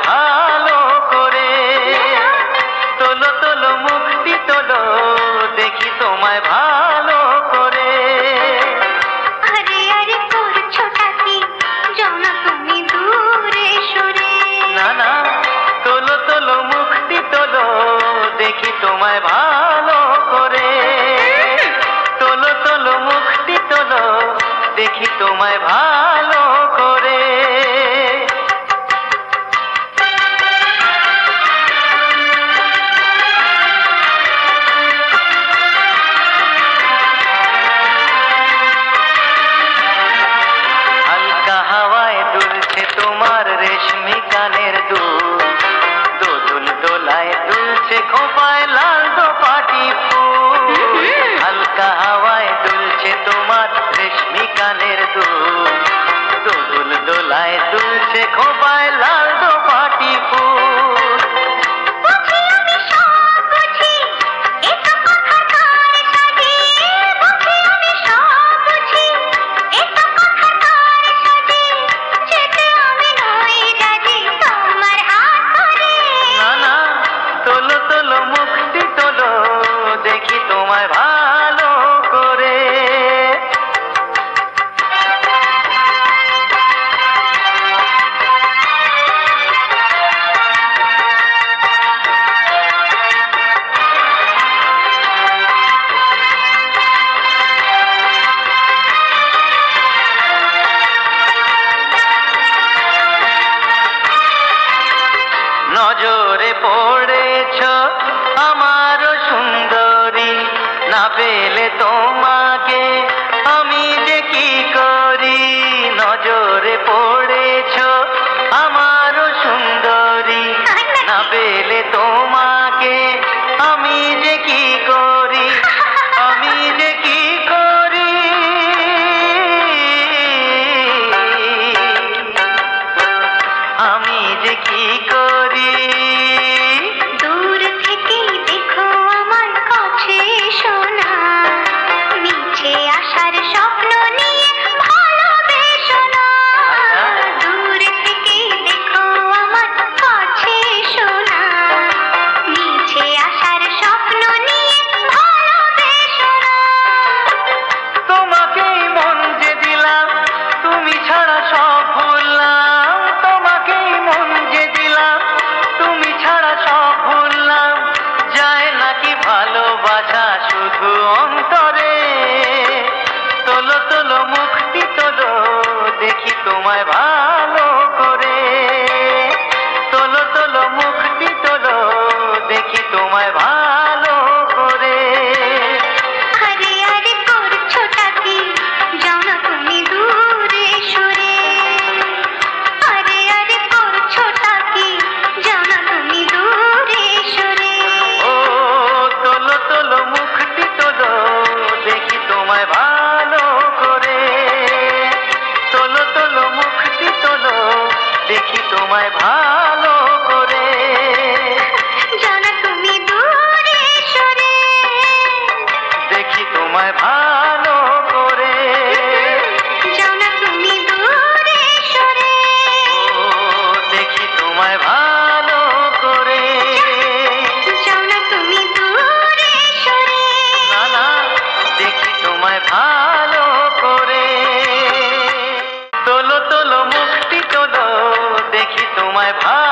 ভালো করে তোলো তোলো মুক্তি তোলো দেখি তোমায় ভালো করে। আরে আরে করছোটা কি যাও না তুমি দূরে সরে। না না তোলো তোলো মুক্তি তোলো দেখি তোমায় ভালো করে। তোলো তোলো মুক্তি তোলো দেখি তোমায় ভালো করে। তোমার রেশমি কানের দুল দোদুল দোলায় দুলছে খোপায় লাল দোপাটি ফুল। হালকা হাওয়ায় দুলছে তোমার রেশমি কানের দুল দোদুল দোলায় দুলছে খোপায় লাল দোপাটি ফুল। দেখি তোমায় ভালো করে। নজরে পড়েছ আমারও সুন্দরী, না পেলে তোমাকে আমি যে কি করি। নজরে পড়েছ আমারও সুন্দরী, না পেলে তোমাকে আমি যে কি করি। আমি যে কি করি আমি যে কি করি। দূর থেকে দেখো আমার কাছে শোনা, মিছে আসার স্বপ্ন নিয়ে ভালোবেসো না। দূর থেকে দেখো আমার কাছে শোনা, মিছে আসার স্বপ্ন নিয়ে ভালোবেসো না। তোমাকেই মন যে দিলাম তুমি ছাড়া সব ভুললাম। তোমাকেই মন যে দিলাম তুমি ছাড়া সব ভুললাম। যায় নাকি ভালোবাসা শুধু অন্তরে। তোলো তোলো মুক্তি তোলো দেখি তোমায় ভালো করে। তোলো তোলো মুক্তি তোলো দেখি তোমায় ভালো করে। আরে আরে করছোটা কি যাও না তুমি দূরে সরে। আরে আরে করছোটা কি যাও না তুমি দূরে সরে। ও তোলো তোলো মুক্তি তোলো দেখি তোমায় ভালো করে। তোলো তোলো মুক্তি তোলো দেখি তোমায় ভালো করে। যাও না তুমি দূরে সরে। দেখি তোমায় ভালো করে। যাও না তুমি দূরে সরে। ও দেখি তোমায় ভালো করে। যাও না তুমি দূরে সরে। না না দেখি তোমায় ভালো করে। তোলো তোলো মুক্তি তোলো দেখি তোমায় ভালো